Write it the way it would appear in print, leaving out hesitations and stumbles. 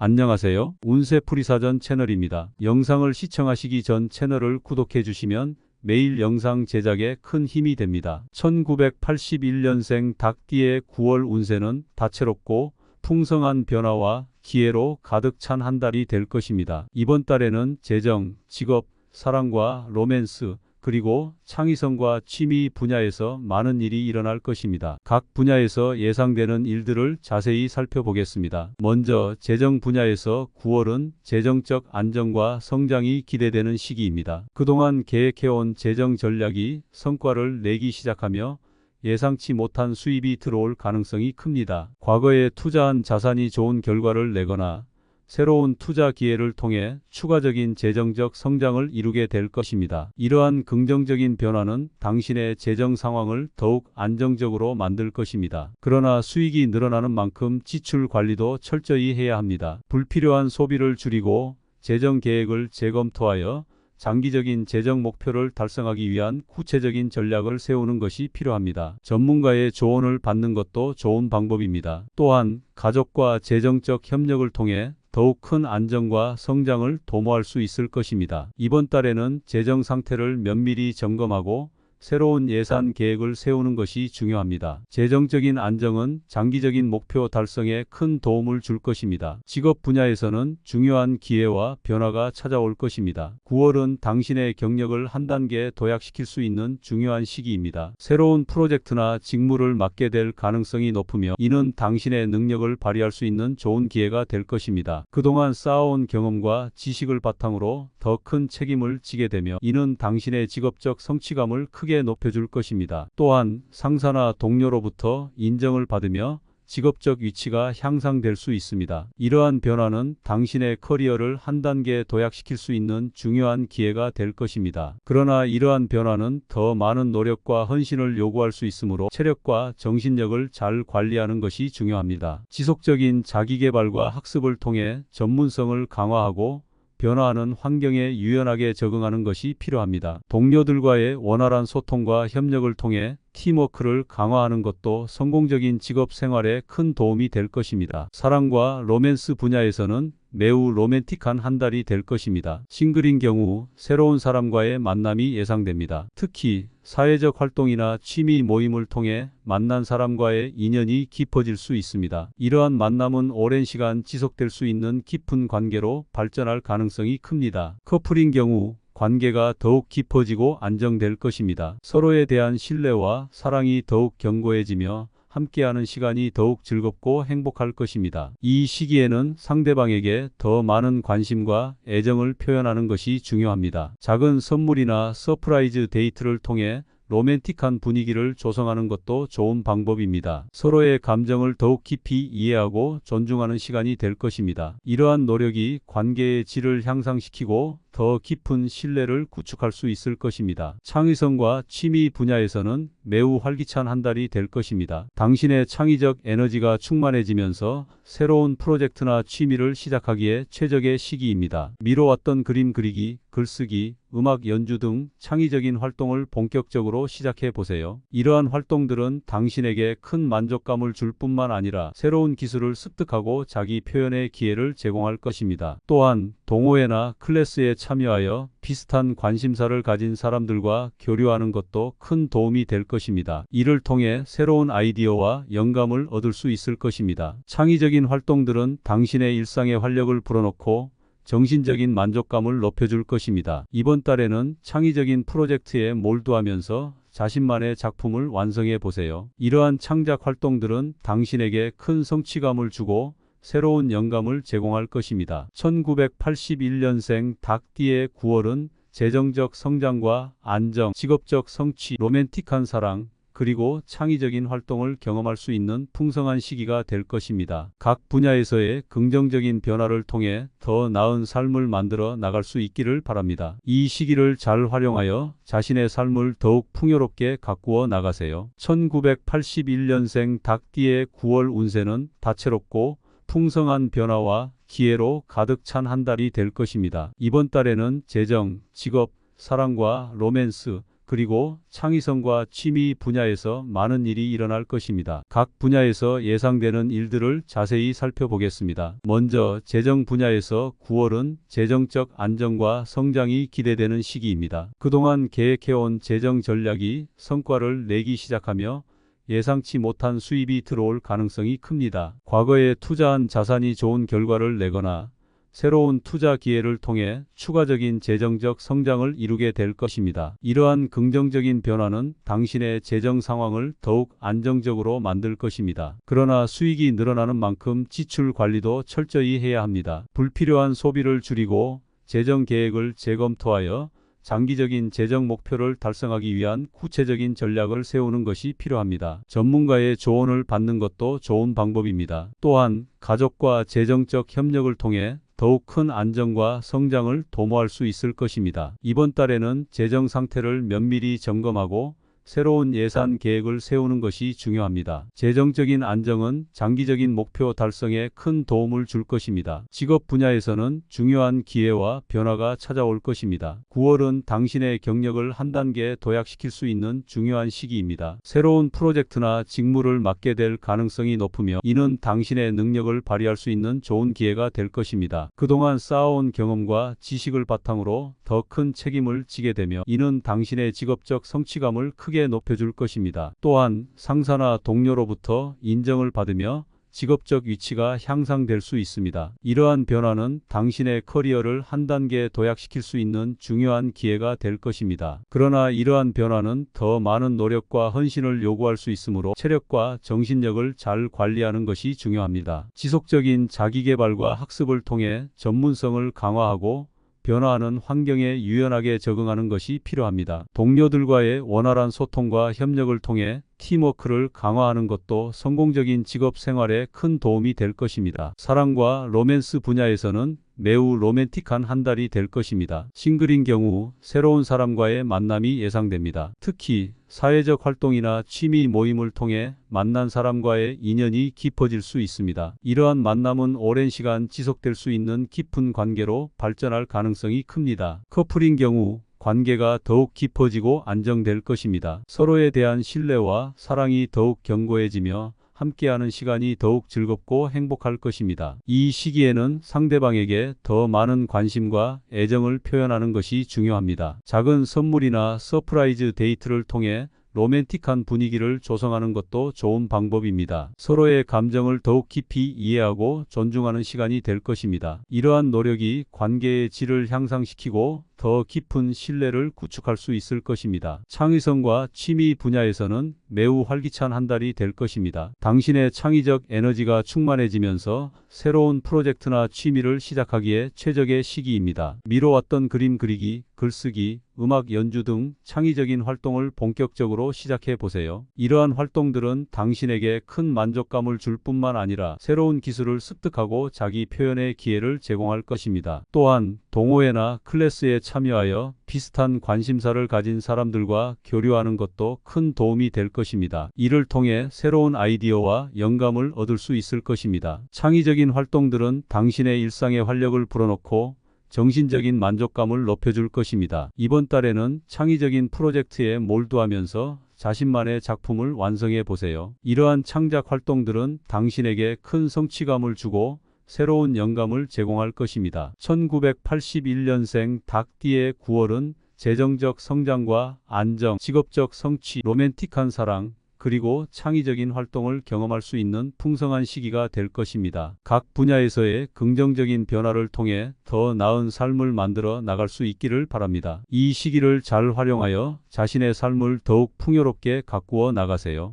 안녕하세요. 운세풀이사전 채널입니다. 영상을 시청하시기 전 채널을 구독해 주시면 매일 영상 제작에 큰 힘이 됩니다. 1981년생 닭띠의 9월 운세는 다채롭고 풍성한 변화와 기회로 가득 찬 한 달이 될 것입니다. 이번 달에는 재정, 직업, 사랑과 로맨스, 그리고 창의성과 취미 분야에서 많은 일이 일어날 것입니다. 각 분야에서 예상되는 일들을 자세히 살펴보겠습니다. 먼저 재정 분야에서 9월은 재정적 안정과 성장이 기대되는 시기입니다. 그동안 계획해온 재정 전략이 성과를 내기 시작하며 예상치 못한 수입이 들어올 가능성이 큽니다. 과거에 투자한 자산이 좋은 결과를 내거나 새로운 투자 기회를 통해 추가적인 재정적 성장을 이루게 될 것입니다. 이러한 긍정적인 변화는 당신의 재정 상황을 더욱 안정적으로 만들 것입니다. 그러나 수익이 늘어나는 만큼 지출 관리도 철저히 해야 합니다. 불필요한 소비를 줄이고 재정 계획을 재검토하여 장기적인 재정 목표를 달성하기 위한 구체적인 전략을 세우는 것이 필요합니다. 전문가의 조언을 받는 것도 좋은 방법입니다. 또한 가족과 재정적 협력을 통해 더욱 큰 안정과 성장을 도모할 수 있을 것입니다. 이번 달에는 재정 상태를 면밀히 점검하고 새로운 예산 계획을 세우는 것이 중요합니다. 재정적인 안정은 장기적인 목표 달성에 큰 도움을 줄 것입니다. 직업 분야에서는 중요한 기회와 변화가 찾아올 것입니다. 9월은 당신의 경력을 한 단계 도약시킬 수 있는 중요한 시기입니다. 새로운 프로젝트나 직무를 맡게 될 가능성이 높으며 이는 당신의 능력을 발휘할 수 있는 좋은 기회가 될 것입니다. 그동안 쌓아온 경험과 지식을 바탕으로 더 큰 책임을 지게 되며 이는 당신의 직업적 성취감을 크게 높여줄 것입니다. 또한 상사나 동료로부터 인정을 받으며 직업적 위치가 향상될 수 있습니다. 이러한 변화는 당신의 커리어를 한 단계 도약시킬 수 있는 중요한 기회가 될 것입니다. 그러나 이러한 변화는 더 많은 노력과 헌신을 요구할 수 있으므로 체력과 정신력을 잘 관리하는 것이 중요합니다. 지속적인 자기계발과 학습을 통해 전문성을 강화하고 변화하는 환경에 유연하게 적응하는 것이 필요합니다. 동료들과의 원활한 소통과 협력을 통해 팀워크를 강화하는 것도 성공적인 직업 생활에 큰 도움이 될 것입니다. 사랑과 로맨스 분야에서는 매우 로맨틱한 한 달이 될 것입니다. 싱글인 경우 새로운 사람과의 만남이 예상됩니다. 특히 사회적 활동이나 취미 모임을 통해 만난 사람과의 인연이 깊어질 수 있습니다. 이러한 만남은 오랜 시간 지속될 수 있는 깊은 관계로 발전할 가능성이 큽니다. 커플인 경우 관계가 더욱 깊어지고 안정될 것입니다. 서로에 대한 신뢰와 사랑이 더욱 견고해지며 함께하는 시간이 더욱 즐겁고 행복할 것입니다. 이 시기에는 상대방에게 더 많은 관심과 애정을 표현하는 것이 중요합니다. 작은 선물이나 서프라이즈 데이트를 통해 로맨틱한 분위기를 조성하는 것도 좋은 방법입니다. 서로의 감정을 더욱 깊이 이해하고 존중하는 시간이 될 것입니다. 이러한 노력이 관계의 질을 향상시키고 더 깊은 신뢰를 구축할 수 있을 것입니다. 창의성과 취미 분야에서는 매우 활기찬 한 달이 될 것입니다. 당신의 창의적 에너지가 충만해지면서 새로운 프로젝트나 취미를 시작하기에 최적의 시기입니다. 미뤄왔던 그림 그리기, 글쓰기, 음악 연주 등 창의적인 활동을 본격적으로 시작해 보세요. 이러한 활동들은 당신에게 큰 만족감을 줄 뿐만 아니라 새로운 기술을 습득하고 자기 표현의 기회를 제공할 것입니다. 또한 동호회나 클래스에 참여하여 비슷한 관심사를 가진 사람들과 교류하는 것도 큰 도움이 될 것입니다. 이를 통해 새로운 아이디어와 영감을 얻을 수 있을 것입니다. 창의적인 활동들은 당신의 일상에 활력을 불어넣고 정신적인 만족감을 높여줄 것입니다. 이번 달에는 창의적인 프로젝트에 몰두하면서 자신만의 작품을 완성해 보세요. 이러한 창작 활동들은 당신에게 큰 성취감을 주고 새로운 영감을 제공할 것입니다. 1981년생 닭띠의 9월은 재정적 성장과 안정, 직업적 성취, 로맨틱한 사랑, 그리고 창의적인 활동을 경험할 수 있는 풍성한 시기가 될 것입니다. 각 분야에서의 긍정적인 변화를 통해 더 나은 삶을 만들어 나갈 수 있기를 바랍니다. 이 시기를 잘 활용하여 자신의 삶을 더욱 풍요롭게 가꾸어 나가세요. 1981년생 닭띠의 9월 운세는 다채롭고 풍성한 변화와 기회로 가득 찬 한 달이 될 것입니다. 이번 달에는 재정, 직업, 사랑과 로맨스, 그리고 창의성과 취미 분야에서 많은 일이 일어날 것입니다. 각 분야에서 예상되는 일들을 자세히 살펴보겠습니다. 먼저 재정 분야에서 9월은 재정적 안정과 성장이 기대되는 시기입니다. 그동안 계획해온 재정 전략이 성과를 내기 시작하며 예상치 못한 수입이 들어올 가능성이 큽니다. 과거에 투자한 자산이 좋은 결과를 내거나 새로운 투자 기회를 통해 추가적인 재정적 성장을 이루게 될 것입니다. 이러한 긍정적인 변화는 당신의 재정 상황을 더욱 안정적으로 만들 것입니다. 그러나 수익이 늘어나는 만큼 지출 관리도 철저히 해야 합니다. 불필요한 소비를 줄이고 재정 계획을 재검토하여 장기적인 재정 목표를 달성하기 위한 구체적인 전략을 세우는 것이 필요합니다. 전문가의 조언을 받는 것도 좋은 방법입니다. 또한 가족과 재정적 협력을 통해 더욱 큰 안정과 성장을 도모할 수 있을 것입니다. 이번 달에는 재정 상태를 면밀히 점검하고 새로운 예산 계획을 세우는 것이 중요합니다. 재정적인 안정은 장기적인 목표 달성에 큰 도움을 줄 것입니다. 직업 분야에서는 중요한 기회와 변화가 찾아올 것입니다. 9월은 당신의 경력을 한 단계 도약시킬 수 있는 중요한 시기입니다. 새로운 프로젝트나 직무를 맡게 될 가능성이 높으며 이는 당신의 능력을 발휘할 수 있는 좋은 기회가 될 것입니다. 그동안 쌓아온 경험과 지식을 바탕으로 더 큰 책임을 지게 되며 이는 당신의 직업적 성취감을 크게 높여줄 것입니다. 또한 상사나 동료로부터 인정을 받으며 직업적 위치가 향상될 수 있습니다. 이러한 변화는 당신의 커리어를 한 단계 도약시킬 수 있는 중요한 기회가 될 것입니다. 그러나 이러한 변화는 더 많은 노력과 헌신을 요구할 수 있으므로 체력과 정신력을 잘 관리하는 것이 중요합니다. 지속적인 자기계발과 학습을 통해 전문성을 강화하고 변화하는 환경에 유연하게 적응하는 것이 필요합니다. 동료들과의 원활한 소통과 협력을 통해 팀워크를 강화하는 것도 성공적인 직업 생활에 큰 도움이 될 것입니다. 사랑과 로맨스 분야에서는 매우 로맨틱한 한 달이 될 것입니다. 싱글인 경우 새로운 사람과의 만남이 예상됩니다. 특히 사회적 활동이나 취미 모임을 통해 만난 사람과의 인연이 깊어질 수 있습니다. 이러한 만남은 오랜 시간 지속될 수 있는 깊은 관계로 발전할 가능성이 큽니다. 커플인 경우 관계가 더욱 깊어지고 안정될 것입니다. 서로에 대한 신뢰와 사랑이 더욱 견고해지며 함께하는 시간이 더욱 즐겁고 행복할 것입니다. 이 시기에는 상대방에게 더 많은 관심과 애정을 표현하는 것이 중요합니다. 작은 선물이나 서프라이즈 데이트를 통해 로맨틱한 분위기를 조성하는 것도 좋은 방법입니다. 서로의 감정을 더욱 깊이 이해하고 존중하는 시간이 될 것입니다. 이러한 노력이 관계의 질을 향상시키고 더 깊은 신뢰를 구축할 수 있을 것입니다. 창의성과 취미 분야에서는 매우 활기찬 한 달이 될 것입니다. 당신의 창의적 에너지가 충만해지면서 새로운 프로젝트나 취미를 시작하기에 최적의 시기입니다. 미뤄왔던 그림 그리기, 글쓰기, 음악 연주 등 창의적인 활동을 본격적으로 시작해 보세요. 이러한 활동들은 당신에게 큰 만족감을 줄 뿐만 아니라 새로운 기술을 습득하고 자기 표현의 기회를 제공할 것입니다. 또한 동호회나 클래스에 참여하여 비슷한 관심사를 가진 사람들과 교류하는 것도 큰 도움이 될 것입니다. 이를 통해 새로운 아이디어와 영감을 얻을 수 있을 것입니다. 창의적인 활동들은 당신의 일상에 활력을 불어넣고 정신적인 만족감을 높여줄 것입니다. 이번 달에는 창의적인 프로젝트에 몰두하면서 자신만의 작품을 완성해 보세요. 이러한 창작 활동들은 당신에게 큰 성취감을 주고 새로운 영감을 제공할 것입니다. 1981년생 닭띠의 9월은 재정적 성장과 안정, 직업적 성취, 로맨틱한 사랑, 그리고 창의적인 활동을 경험할 수 있는 풍성한 시기가 될 것입니다. 각 분야에서의 긍정적인 변화를 통해 더 나은 삶을 만들어 나갈 수 있기를 바랍니다. 이 시기를 잘 활용하여 자신의 삶을 더욱 풍요롭게 가꾸어 나가세요.